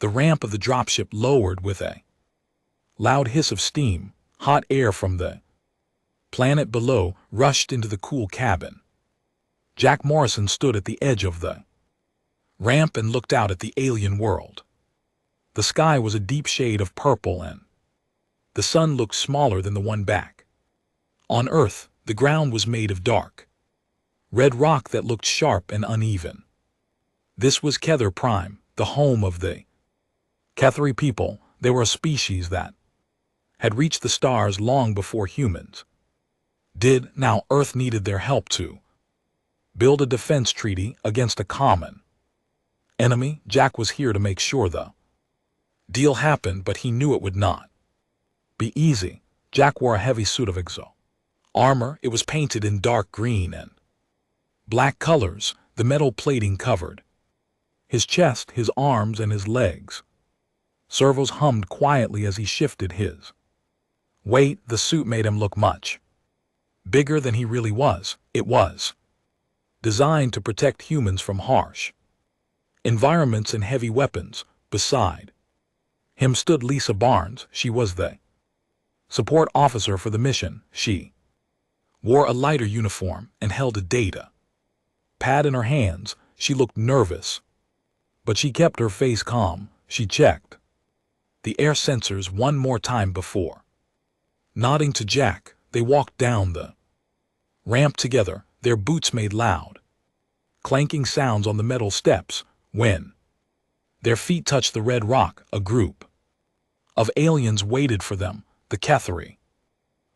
The ramp of the dropship lowered with a loud hiss of steam. Hot air from the planet below rushed into the cool cabin. Jack Morrison stood at the edge of the ramp and looked out at the alien world. The sky was a deep shade of purple and the sun looked smaller than the one back. On Earth, the ground was made of dark red rock that looked sharp and uneven. This was Kether Prime, the home of the Ketheri people. They were a species that had reached the stars long before humans did. Now Earth needed their help to build a defense treaty against a common enemy. Jack was here to make sure the deal happened, but he knew it would not be easy. Jack wore a heavy suit of exo armor. It was painted in dark green and black colors, the metal plating covered his chest, his arms, and his legs. Servos hummed quietly as he shifted his weight. The suit made him look much bigger than he really was. It was designed to protect humans from harsh environments and heavy weapons. Beside him stood Lisa Barnes. She was the support officer for the mission. She wore a lighter uniform and held a data pad in her hands. She looked nervous, but she kept her face calm. She checked the air sensors one more time before nodding to Jack. They walked down the ramp together. Their boots made loud, clanking sounds on the metal steps. When their feet touched the red rock, a group of aliens waited for them. The Ketheri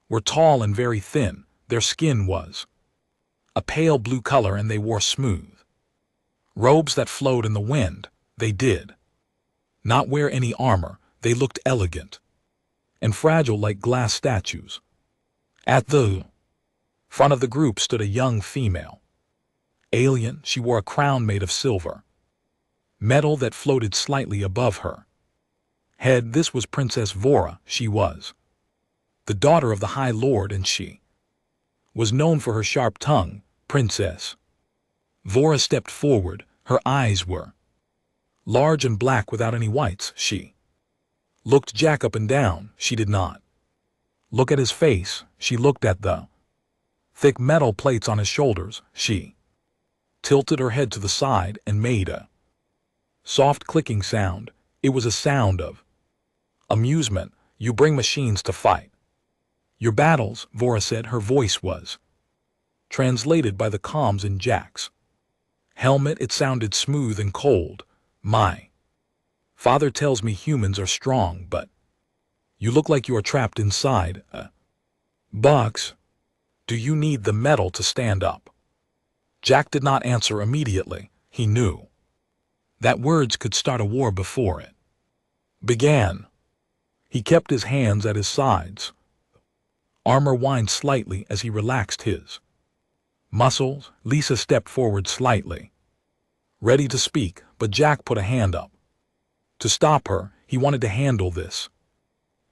were tall and very thin. Their skin was a pale blue color and they wore smooth robes that flowed in the wind. They did not wear any armor. They looked elegant and fragile like glass statues. At the front of the group stood a young female alien. She wore a crown made of silver metal that floated slightly above her head. This was Princess Vora. She was the daughter of the High Lord, and she was known for her sharp tongue. Princess Vora stepped forward. Her eyes were large and black without any whites. She looked Jack up and down. She did not look at his face. She looked at the thick metal plates on his shoulders. She tilted her head to the side and made a soft clicking sound. It was a sound of amusement. You bring machines to fight your battles, Vora said. Her voice was translated by the comms in Jack's helmet. It sounded smooth and cold. My father tells me humans are strong, but you look like you are trapped inside a box. Do you need the metal to stand up? Jack did not answer immediately. He knew that words could start a war before it began. He kept his hands at his sides. Armor whined slightly as he relaxed his muscles. Lisa stepped forward slightly, ready to speak, but Jack put a hand up to stop her. He wanted to handle this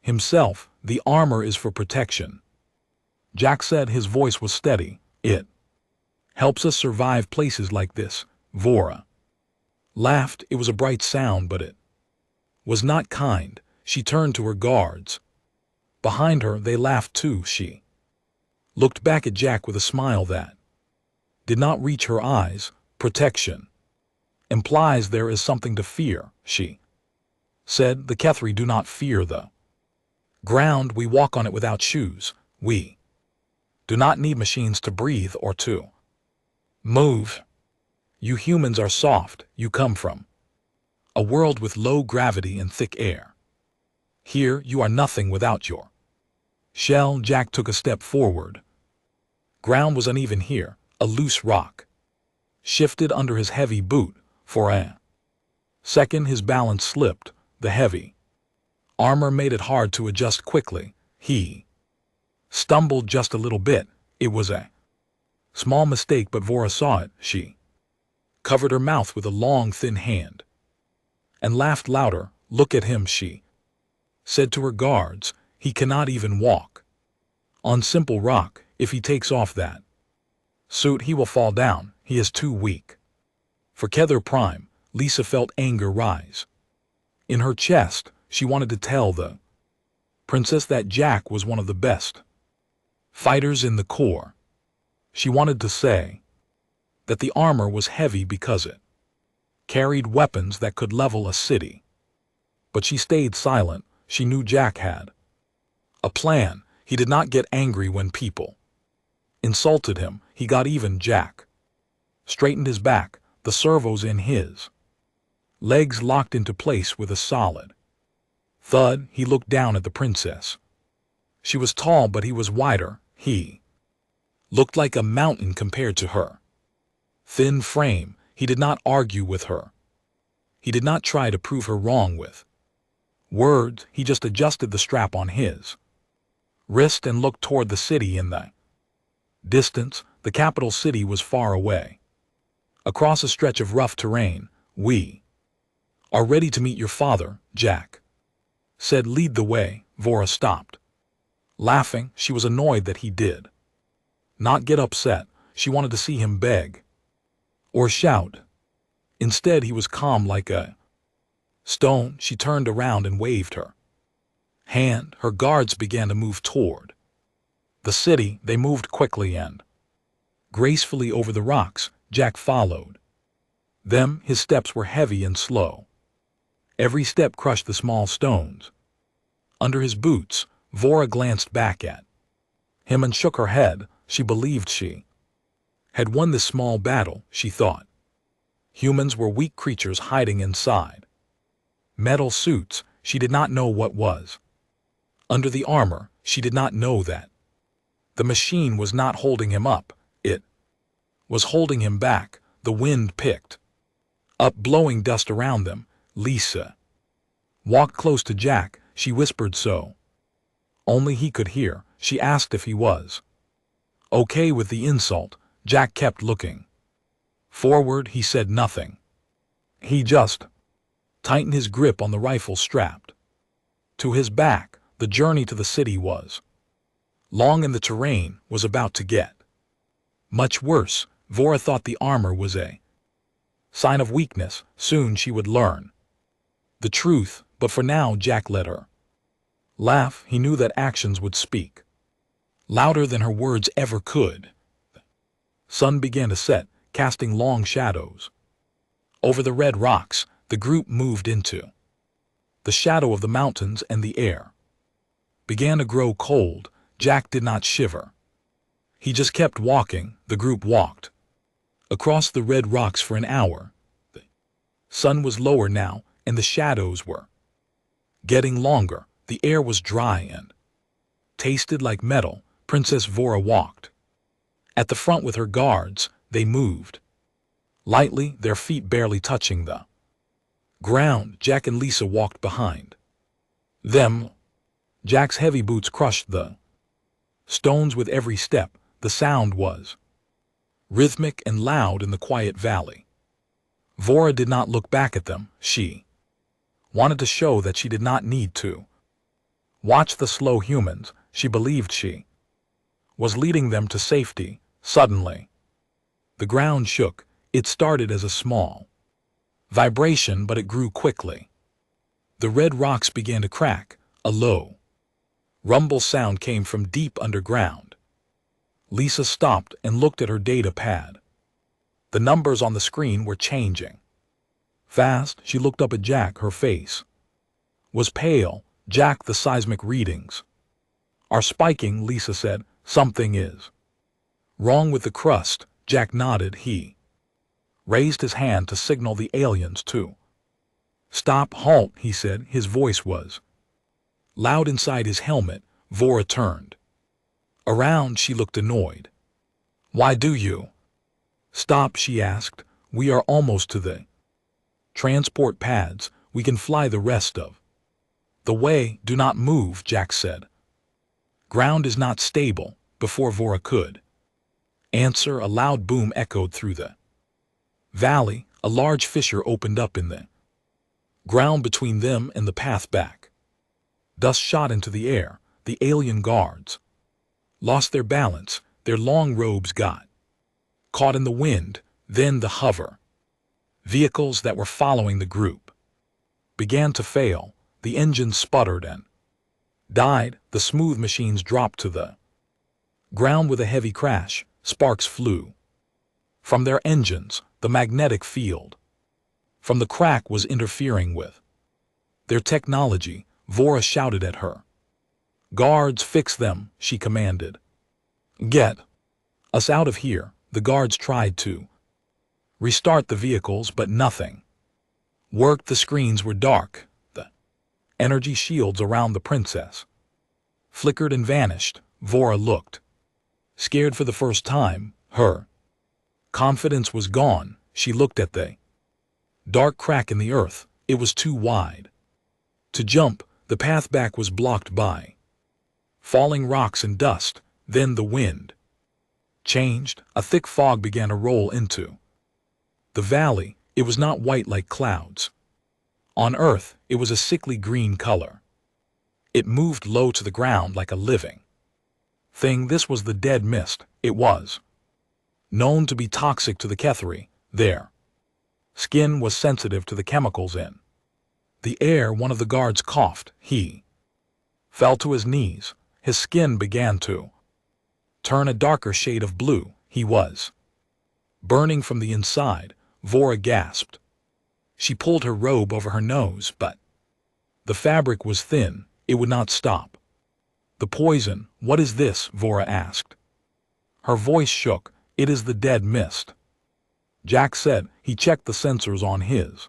himself. The armor is for protection, Jack said. His voice was steady. It helps us survive places like this. Vora laughed. It was a bright sound, but it was not kind. She turned to her guards. Behind her, they laughed too. She looked back at Jack with a smile that did not reach her eyes. Protection implies there is something to fear, she said. The Ketheri do not fear the ground. We walk on it without shoes. We do not need machines to breathe or to move. You humans are soft. You come from a world with low gravity and thick air. Here, you are nothing without your shell. Jack took a step forward. Ground was uneven here. A loose rock shifted under his heavy boot. For a second, his balance slipped. The heavy armor made it hard to adjust quickly. He stumbled just a little bit. It was a small mistake, but Vora saw it. She covered her mouth with a long, thin hand and laughed louder. Look at him, she said to her guards. He cannot even walk on simple rock. If he takes off that suit, he will fall down. He is too weak for Kether Prime. Lisa felt anger rise In her chest, she wanted to tell the princess that Jack was one of the best fighters in the Corps. She wanted to say that the armor was heavy because it carried weapons that could level a city. But she stayed silent. She knew Jack had a plan. He did not get angry when people insulted him. He got even. Jack straightened his back, the servos in his legs locked into place with a solid thud. He looked down at the princess. She was tall, but he was wider. He looked like a mountain compared to her thin frame. He did not argue with her. He did not try to prove her wrong with words. He just adjusted the strap on his wrist and looked toward the city in the distance. The capital city was far away, across a stretch of rough terrain. "We are ready to meet your father," Jack said. "Lead the way." Vora stopped laughing. She was annoyed that he did not get upset. She wanted to see him beg or shout. Instead, he was calm like a stone. She turned around and waved her hand. Her guards began to move toward the city. They moved quickly and gracefully over the rocks. Jack followed them. His steps were heavy and slow. Every step crushed the small stones under his boots. Vora glanced back at him and shook her head. She believed she had won this small battle. She thought humans were weak creatures hiding inside metal suits. She did not know what was under the armor. She did not know that the machine was not holding him up. It was holding him back. The wind picked up, blowing dust around them. Lisa walked close to Jack. She whispered so only he could hear. She asked if he was okay with the insult. Jack kept looking forward. He said nothing. He just tightened his grip on the rifle strapped to his back. The journey to the city was long and the terrain was about to get much worse. Vora thought the armor was a sign of weakness. Soon she would learn the truth, but for now Jack let her laugh. He knew that actions would speak louder than her words ever could. The sun began to set, casting long shadows over the red rocks. The group moved into the shadow of the mountains, and the air began to grow cold. Jack did not shiver. He just kept walking. The group walked across the red rocks for an hour. The sun was lower now, and the shadows were getting longer. The air was dry and tasted like metal. Princess Vora walked at the front with her guards. They moved lightly, their feet barely touching the ground. Jack and Lisa walked behind them. Jack's heavy boots crushed the stones with every step. The sound was rhythmic and loud in the quiet valley. Vora did not look back at them. She wanted to show that she did not need to watch the slow humans. She believed she was leading them to safety. Suddenly, the ground shook. It started as a small vibration, but it grew quickly. The red rocks began to crack. A low rumble sound came from deep underground. Lisa stopped and looked at her data pad. The numbers on the screen were changing fast. She looked up at Jack. Her face was pale. "Jack, the seismic readings are spiking," Lisa said. "Something is wrong with the crust." Jack nodded. He raised his hand to signal the aliens to stop. "Halt," he said. His voice was loud inside his helmet. Vora turned around. She looked annoyed. "Why do you stop?" she asked. "We are almost to the transport pads. We can fly the rest of the way." "Do not move," Jack said. "Ground is not stable." Before Vora could answer, a loud boom echoed through the valley. A large fissure opened up in the ground between them and the path back. Dust shot into the air. The alien guards lost their balance. Their long robes got caught in the wind. Then the hover vehicles that were following the group began to fail, the engines sputtered and died, the smooth machines dropped to the ground with a heavy crash, sparks flew from their engines, the magnetic field from the crack was interfering with their technology. Vora shouted at her. Guards, fix them, she commanded. Get us out of here. The guards tried to restart the vehicles, but nothing worked. The screens were dark. The energy shields around the princess flickered and vanished. Vora looked scared for the first time. Her confidence was gone. She looked at the dark crack in the earth. It was too wide to jump. The path back was blocked by falling rocks and dust. Then the wind changed. A thick fog began to roll into the valley. It was not white like clouds. On earth, it was a sickly green color. It moved low to the ground like a living thing. This was the dead mist. It was known to be toxic to the Kethri. Their skin was sensitive to the chemicals in the air. One of the guards coughed. He fell to his knees. His skin began to turn a darker shade of blue. He was burning from the inside. Vora gasped. She pulled her robe over her nose, but the fabric was thin. It would not stop. The poison. What is this? Vora asked. Her voice shook. It is the dead mist, Jack said. He checked the sensors on his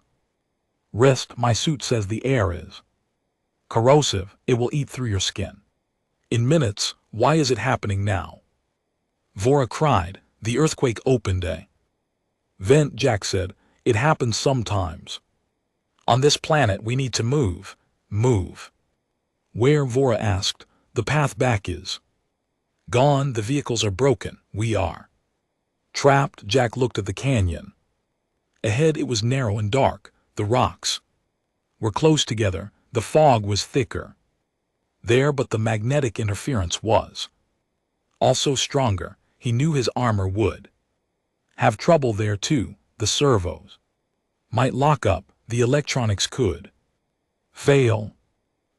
wrist. My suit says the air is corrosive. It will eat through your skin in minutes. Why is it happening now? Vora cried. The earthquake opened a vent, Jack said. It happens sometimes. On this planet we need to move. Move. Where? Vora asked. The path back is gone. The vehicles are broken. We are trapped. Jack looked at the canyon. Ahead it was narrow and dark. The rocks were close together. The fog was thicker there, but the magnetic interference was also stronger. He knew his armor would have trouble there too. The servos might lock up. The electronics could fail.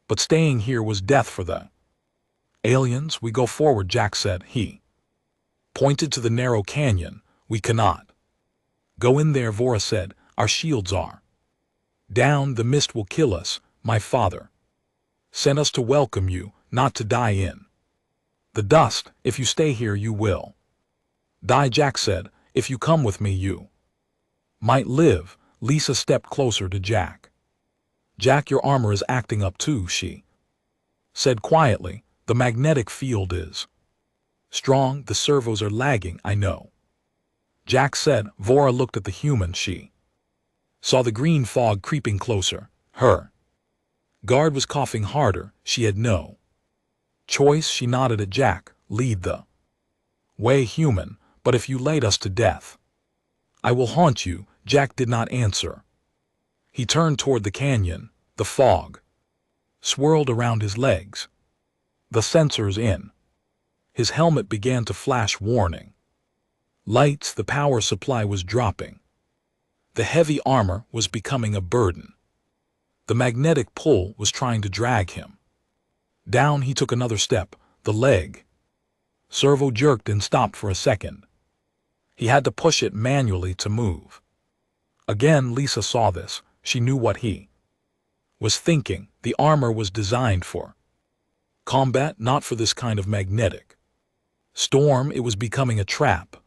But staying here was death for the aliens. We go forward, Jack said. He pointed to the narrow canyon. We cannot go in there, Vora said. Our shields are down. The mist will kill us. My father sent us to welcome you, not to die in the dust. If you stay here, you will die, Jack said. If you come with me, you might live. Lisa stepped closer to Jack. Jack, your armor is acting up too, she said quietly. The magnetic field is strong. The servos are lagging. I know, Jack said. Vora looked at the human. She saw the green fog creeping closer. Her guard was coughing harder. She had no choice. She nodded at Jack. Lead the way, human. But if you laid us to death, I will haunt you. Jack did not answer. He turned toward the canyon. The fog swirled around his legs. The sensors in his helmet began to flash warning lights. The power supply was dropping. The heavy armor was becoming a burden. The magnetic pull was trying to drag him down. He took another step. The leg servo jerked and stopped for a second. He had to push it manually to move. Again, Lisa saw this. She knew what he was thinking. The armor was designed for combat, not for this kind of magnetic storm. It was becoming a trap.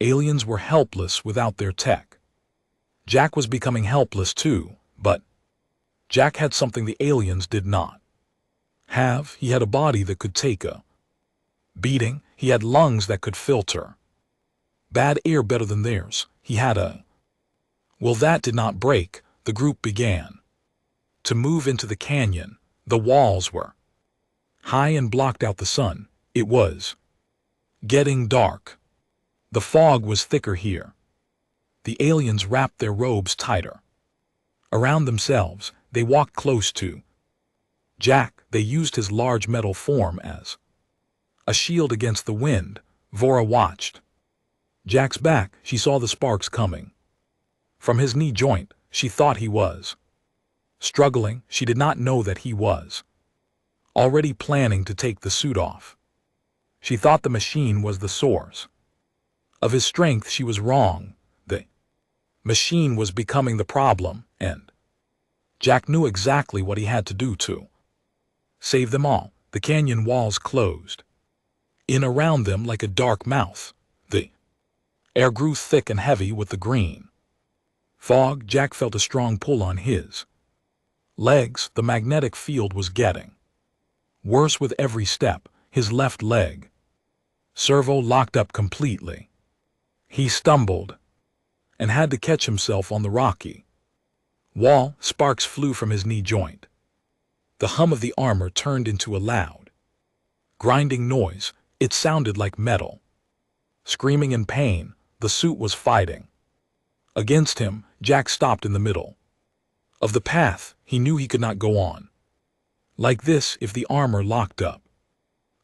Aliens were helpless without their tech. Jack was becoming helpless too, but Jack had something the aliens did not have. He had a body that could take a beating. He had lungs that could filter bad air better than theirs. He had a will that did not break. The group began to move into the canyon. The walls were high and blocked out the sun. It was getting dark. The fog was thicker here. The aliens wrapped their robes tighter around themselves. They walked close to Jack. They used his large metal form as a shield against the wind. Vora watched Jack's back. She saw the sparks coming from his knee joint. She thought he was Struggling, she did not know that he was already planning to take the suit off. She thought the machine was the source of his strength. She was wrong. The machine was becoming the problem, and Jack knew exactly what he had to do to save them all. The canyon walls closed in around them like a dark mouth. The air grew thick and heavy with the green fog. Jack felt a strong pull on his legs. The magnetic field was getting worse with every step. His left leg servo locked up completely. He stumbled and had to catch himself on the rocky wall. Sparks flew from his knee joint. The hum of the armor turned into a loud, grinding noise. It sounded like metal screaming in pain. The suit was fighting against him. Jack stopped in the middle of the path. He knew he could not go on like this. If the armor locked up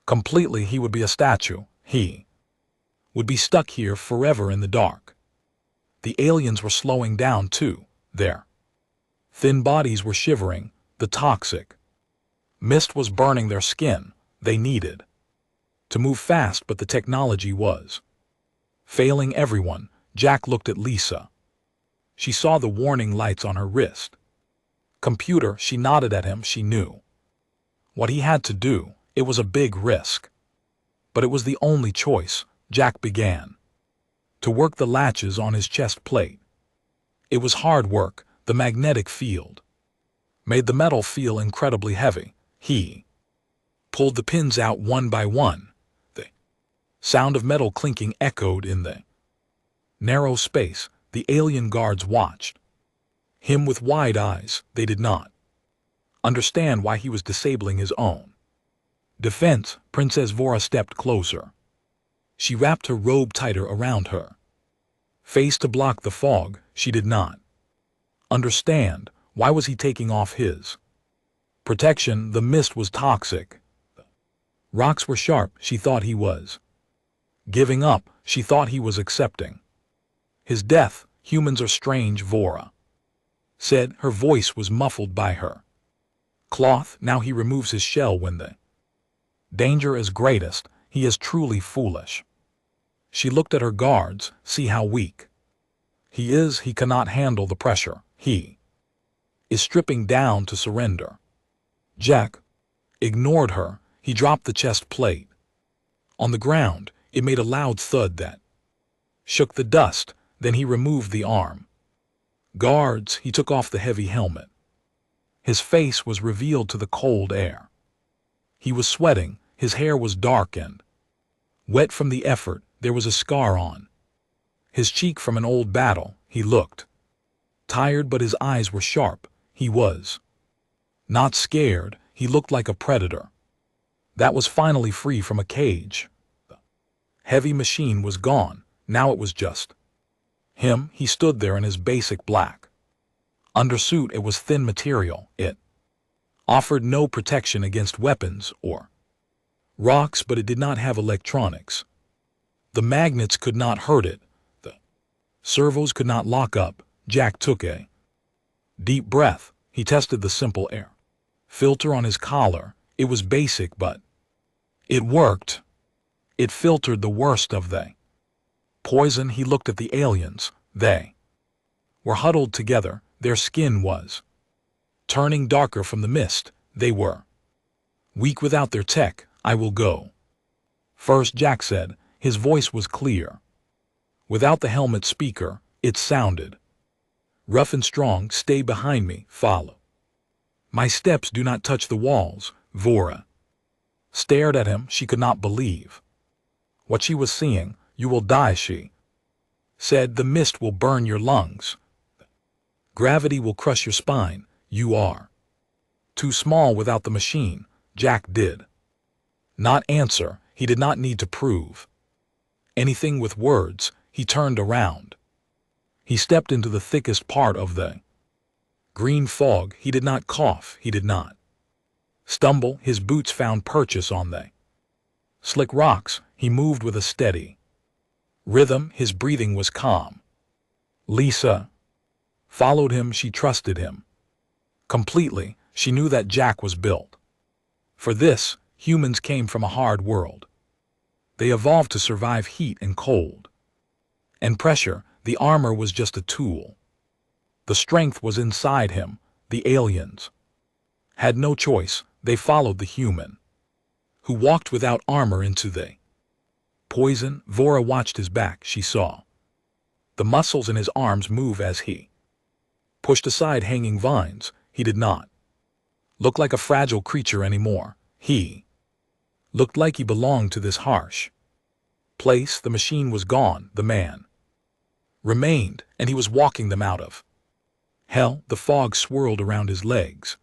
completely, he would be a statue. He would be stuck here forever in the dark. The aliens were slowing down too. Their thin bodies were shivering. The toxic mist was burning their skin. They needed to move fast, but the technology was failing everyone. Jack looked at Lisa. She saw the warning lights on her wrist. Computer, she nodded at him. She knew what he had to do. It was a big risk, but it was the only choice. Jack began to work the latches on his chest plate. It was hard work. The magnetic field made the metal feel incredibly heavy. He pulled the pins out one by one. The sound of metal clinking echoed in the narrow space. The alien guards watched him with wide eyes. They did not understand why he was disabling his own defense. Princess Vora stepped closer. She wrapped her robe tighter around her face to block the fog. She did not understand. Why was he taking off his protection? The mist was toxic. Rocks were sharp. She thought he was giving up. She thought he was accepting his death. Humans are strange, Vora said. Her voice was muffled by her cloth. Now he removes his shell when the danger is greatest. He is truly foolish. She looked at her guards. See how weak he is. He cannot handle the pressure. He is stripping down to surrender. Jack ignored her. He dropped the chest plate on the ground. It made a loud thud that shook the dust. Then he removed the arm guards. He took off the heavy helmet. His face was revealed to the cold air. He was sweating. His hair was dark and wet from the effort. There was a scar on his cheek from an old battle. He looked tired, but his eyes were sharp. He was not scared. He looked like a predator that was finally free from a cage. The heavy machine was gone. Now it was just him. He stood there in his basic black undersuit. It was thin material. It offered no protection against weapons or rocks, but it did not have electronics. The magnets could not hurt it. The servos could not lock up. Jack took a deep breath. He tested the simple air filter on his collar. It was basic, but it worked. It filtered the worst of the poison. He looked at the aliens. They were huddled together. Their skin was turning darker from the mist. They were weak without their tech. I will go first, Jack said. His voice was clear. Without the helmet speaker, it sounded rough and strong. Stay behind me. Follow my steps. Do not touch the walls. Vora stared at him. She could not believe what she was seeing. You will die, she said. The mist will burn your lungs. Gravity will crush your spine. You are too small without the machine. Jack did not answer. He did not need to prove anything with words. He turned around. He stepped into the thickest part of the green fog. He did not cough. He did not stumble. His boots found purchase on the slick rocks. He moved with a steady rhythm. His breathing was calm. Lisa followed him. She trusted him. Completely, she knew that Jack was built. For this, humans came from a hard world. They evolved to survive heat and cold. And pressure, the armor was just a tool. The strength was inside him, the aliens. Had no choice, they followed the human. Who walked without armor into the poison. Vora watched his back, she saw. The muscles in his arms move as he pushed aside hanging vines. He did not look like a fragile creature anymore. He looked like he belonged to this harsh place. The machine was gone, the man remained, and he was walking them out of hell. The fog swirled around his legs.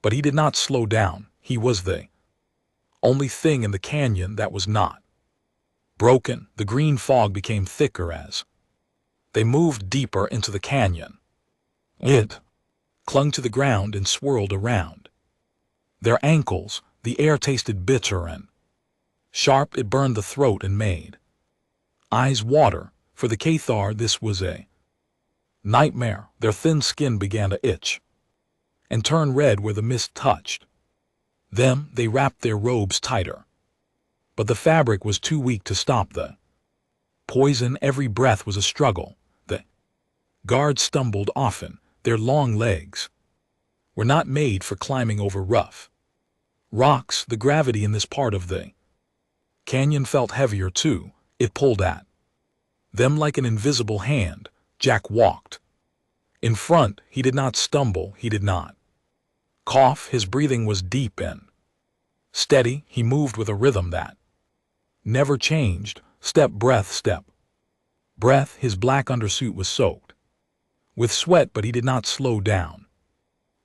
But he did not slow down. He was the only thing in the canyon that was not broken. The green fog became thicker as they moved deeper into the canyon. It clung to the ground and swirled around their ankles. The air tasted bitter and sharp. It burned the throat and made eyes water. For the Cathar, this was a nightmare. Their thin skin began to itch and turn red where the mist touched them. They wrapped their robes tighter, but the fabric was too weak to stop the poison. Every breath was a struggle. The guards stumbled often. Their long legs were not made for climbing over rough rocks. The gravity in this part of the canyon felt heavier too. It pulled at them like an invisible hand. Jack walked in front. He did not stumble. He did not cough. His breathing was deep and steady. He moved with a rhythm that never changed. Step, breath, step, breath. His black undersuit was soaked with sweat, but he did not slow down.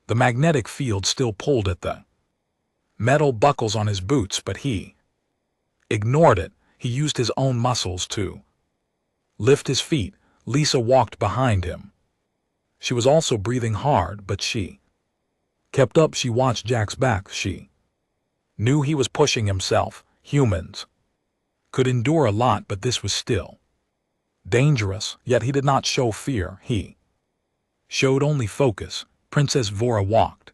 The magnetic field still pulled at the metal buckles on his boots, but he ignored it. He used his own muscles to lift his feet. Lisa walked behind him. She was also breathing hard, but she kept up. She watched Jack's back. She knew he was pushing himself. Humans could endure a lot, but this was still dangerous. Yet he did not show fear. He showed only focus. Princess Vora walked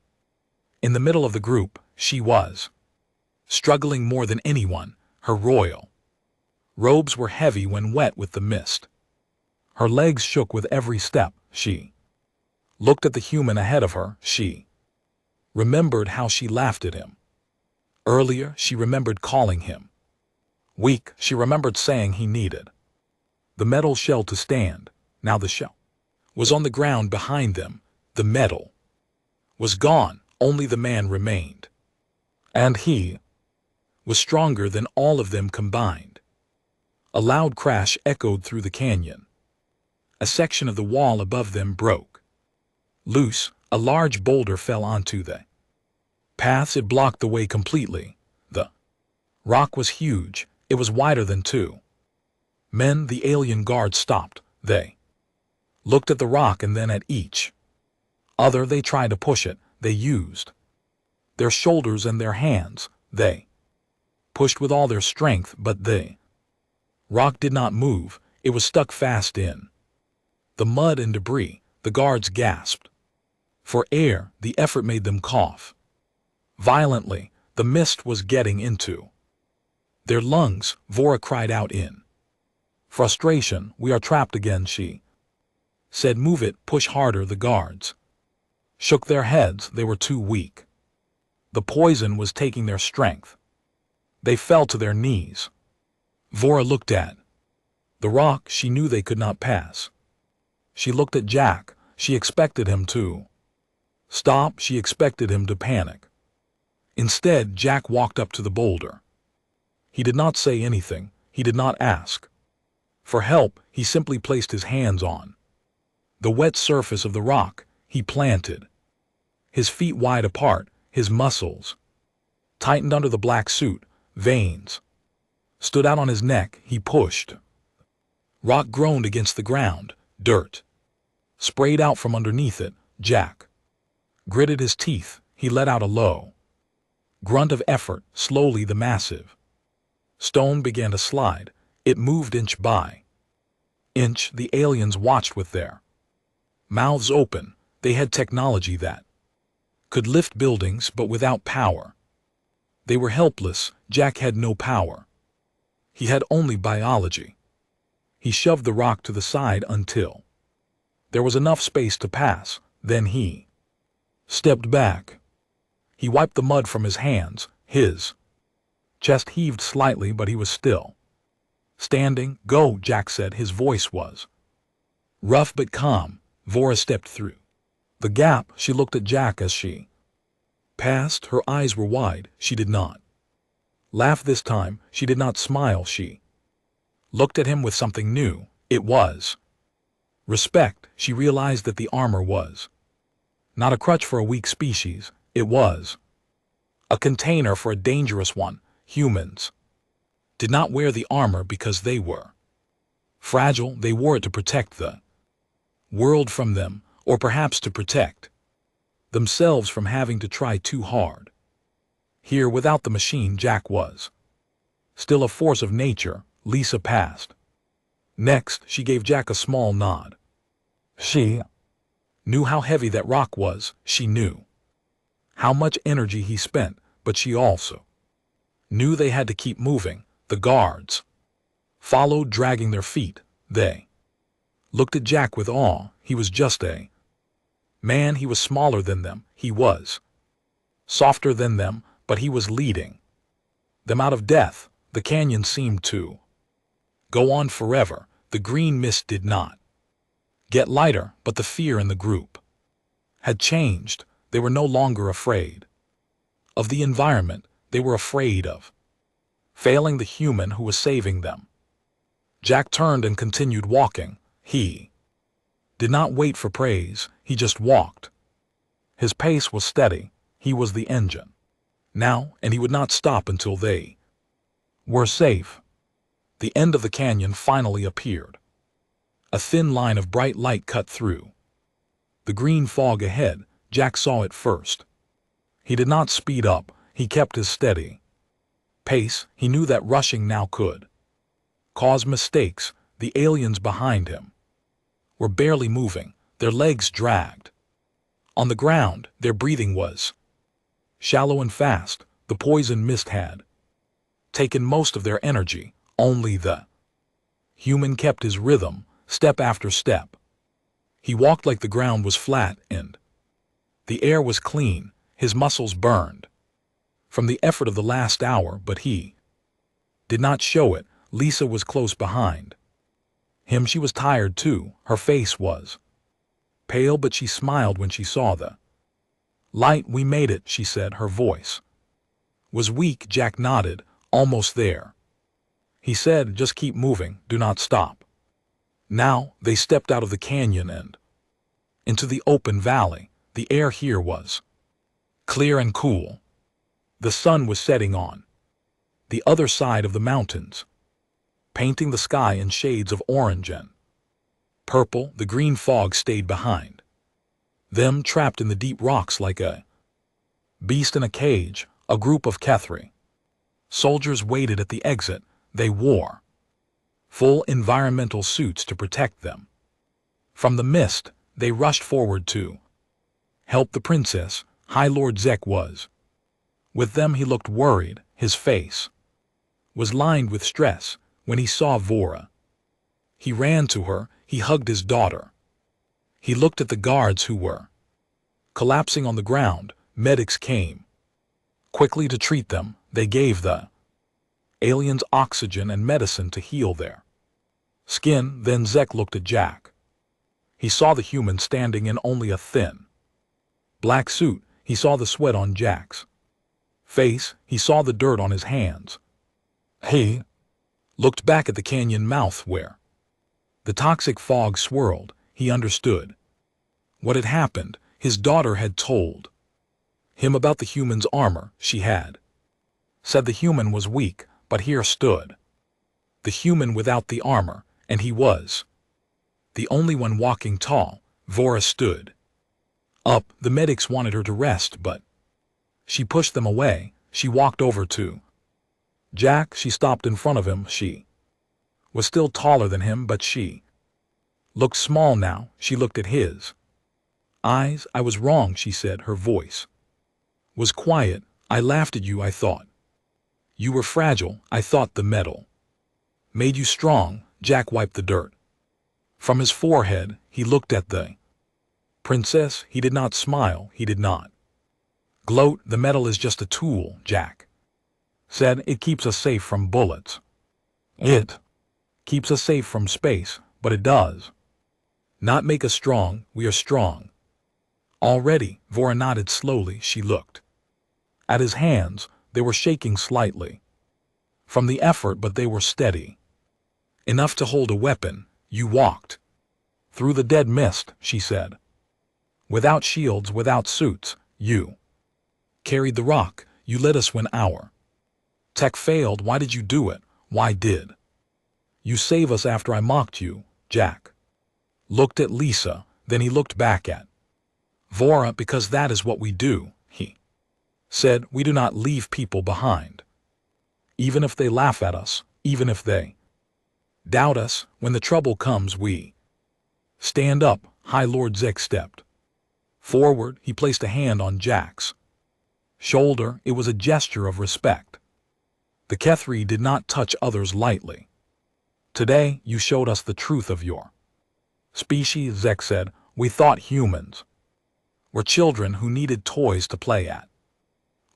in the middle of the group. She was struggling more than anyone. Her royal robes were heavy when wet with the mist. Her legs shook with every step. She looked at the human ahead of her. She remembered how she laughed at him earlier. She remembered calling him weak. She remembered saying he needed the metal shell to stand. Now the shell was on the ground behind them. The metal was gone. Only the man remained. And he was stronger than all of them combined. A loud crash echoed through the canyon. A section of the wall above them broke loose. A large boulder fell onto the paths. It blocked the way completely. The rock was huge. It was wider than two men. The alien guards stopped. They looked at the rock and then at each other. They tried to push it. They used their shoulders and their hands. They pushed with all their strength, but the rock did not move. It was stuck fast in the mud and debris. The guards gasped for air. The effort made them cough violently. The mist was getting into their lungs. Vora cried out in frustration. We are trapped again, she said. Move it, push harder. The guards shook their heads. They were too weak. The poison was taking their strength. They fell to their knees. Vora looked at the rock. She knew they could not pass. She looked at Jack. She expected him to stop. She expected him to panic. Instead, Jack walked up to the boulder. He did not say anything. He did not ask for help. He simply placed his hands on the wet surface of the rock. He planted his feet wide apart. His muscles tightened under the black suit. Veins stood out on his neck. He pushed. Rock groaned against the ground. Dirt sprayed out from underneath it. Jack gritted his teeth. He let out a low grunt of effort. Slowly the massive stone began to slide. It moved inch by inch. The aliens watched with their mouths open. They had technology that could lift buildings but without power. They were helpless. Jack had no power. He had only biology. He shoved the rock to the side until there was enough space to pass. Then he stepped back. He wiped the mud from his hands. His chest heaved slightly, but he was still standing. "Go," Jack said. His voice was rough but calm. Vora stepped through the gap. She looked at Jack as she passed. Her eyes were wide. She did not laugh this time. She did not smile. She looked at him with something new. It was respect. She realized that the armor was not a crutch for a weak species. It was a container for a dangerous one. Humans did not wear the armor because they were fragile. They wore it to protect the world from them, or perhaps to protect themselves from having to try too hard. Here, without the machine, Jack was still a force of nature. Lisa passed next. She gave Jack a small nod. She knew how heavy that rock was. She knew how much energy he spent, but she also knew they had to keep moving. The guards followed, dragging their feet. They looked at Jack with awe. He was just a man. He was smaller than them. He was softer than them, but he was leading them out of death. The canyon seemed to go on forever. The green mist did not get lighter, but the fear in the group had changed. They were no longer afraid of the environment. They were afraid of failing the human who was saving them. Jack turned and continued walking. He did not wait for praise. He just walked. His pace was steady. He was the engine now, and he would not stop until they were safe. The end of the canyon finally appeared. A thin line of bright light cut through the green fog ahead. Jack saw it first. He did not speed up. He kept his steady pace. He knew that rushing now could cause mistakes. The aliens behind him were barely moving. Their legs dragged on the ground. Their breathing was shallow and fast. The poison mist had taken most of their energy. Only the human kept his rhythm, step after step. He walked like the ground was flat and the air was clean. His muscles burned from the effort of the last hour, but he did not show it. Lisa was close behind him. She was tired too. Her face was pale, but she smiled when she saw the light. "We made it," she said. Her voice was weak. Jack nodded. "Almost there," he said. "Just keep moving. Do not stop." Now they stepped out of the canyon and into the open valley. The air here was clear and cool. The sun was setting on the other side of the mountains, painting the sky in shades of orange and purple. The green fog stayed behind them, trapped in the deep rocks like a beast in a cage. A group of Kethri soldiers waited at the exit. They wore full environmental suits to protect them from the mist. They rushed forward to help the princess. High Lord Zek was with them. He looked worried. His face was lined with stress. When he saw Vora, he ran to her. He hugged his daughter. He looked at the guards who were collapsing on the ground. Medics came quickly to treat them. They gave the aliens oxygen and medicine to heal their skin. Then Zek looked at Jack. He saw the human standing in only a thin black suit. He saw the sweat on Jack's face. He saw the dirt on his hands. He looked back at the canyon mouth where the toxic fog swirled. He understood what had happened. His daughter had told him about the human's armor. She had said the human was weak, but here stood the human without the armor, and he was the only one walking tall. Vora stood up. The medics wanted her to rest, but she pushed them away. She walked over to Jack. She stopped in front of him. She was still taller than him, but she looked small now. She looked at his eyes. "I was wrong," she said, her voice Was quiet. I laughed at you, I thought. You were fragile, I thought the metal made you strong. Jack wiped the dirt from his forehead. He looked at the princess. He did not smile. He did not gloat. The metal is just a tool, Jack said. It keeps us safe from bullets. It keeps us safe from space, but it does not make us strong. We are strong already. Vora nodded slowly. She looked at his hands. They were shaking slightly from the effort, but they were steady enough to hold a weapon. You walked through the dead mist, she said. Without shields, without suits, you carried the rock. You led us when our tech failed. Why did you do it? Why did you save us after I mocked you? Jack looked at Lisa, then he looked back at Vora. Because that is what we do, he said. We do not leave people behind. Even if they laugh at us, even if they doubt us, when the trouble comes, we stand up. High Lord Zek stepped forward. He placed a hand on Jack's shoulder. It was a gesture of respect. The Kethri did not touch others lightly. Today, you showed us the truth of your species, Zek said. We thought humans were children who needed toys to play at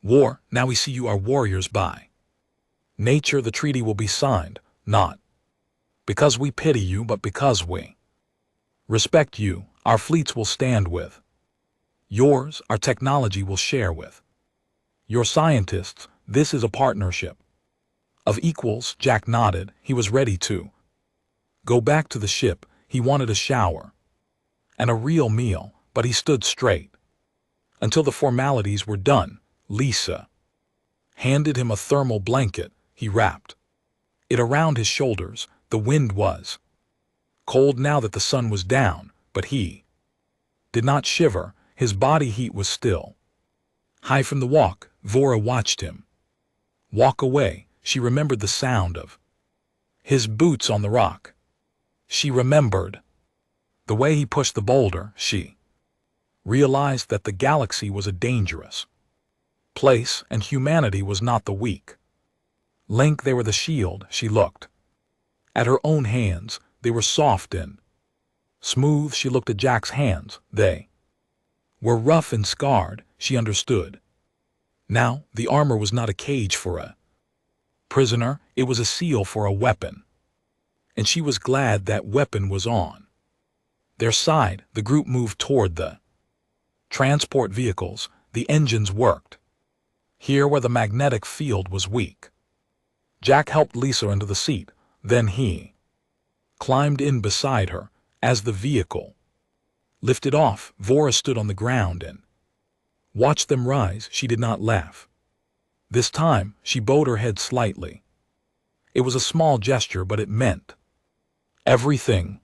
war. Now we see you are warriors by nature. The treaty will be signed, not because we pity you, but because we respect you. Our fleets will stand with yours. Our technology will share with your scientists. This is a partnership of equals. Jack nodded. He was ready to go back to the ship. He wanted a shower and a real meal, but he stood straight until the formalities were done. Lisa handed him a thermal blanket. He wrapped it around his shoulders. The wind was cold now that the sun was down, but he did not shiver. His body heat was still high from the walk. Vora watched him walk away. She remembered the sound of his boots on the rock. She remembered the way he pushed the boulder. She realized that the galaxy was a dangerous place, and humanity was not the weak link. They were the shield. She looked at her own hands. They were soft and smooth. She looked at Jack's hands. They were rough and scarred. She understood now. The armor was not a cage for a prisoner. It was a seal for a weapon. And she was glad that weapon was on their side. The group moved toward the transport vehicles. The engines worked here where the magnetic field was weak. Jack helped Lisa into the seat. Then he climbed in beside her. As the vehicle lifted off, Vora stood on the ground and watched them rise. She did not laugh. This time, she bowed her head slightly. It was a small gesture, but it meant everything.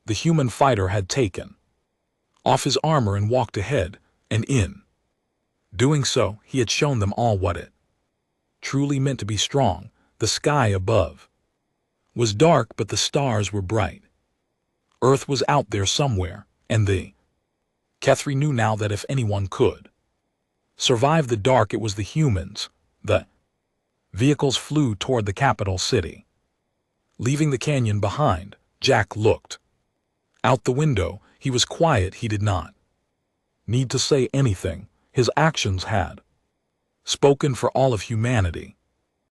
The human fighter had taken off his armor and walked ahead, and in doing so, he had shown them all what it truly meant to be strong. The sky above was dark, but the stars were bright. Earth was out there somewhere, and the Kethri knew now that if anyone could survive the dark, it was the humans. The vehicles flew toward the capital city, leaving the canyon behind. Jack looked out the window. He was quiet. He did not need to say anything. His actions had spoken for all of humanity.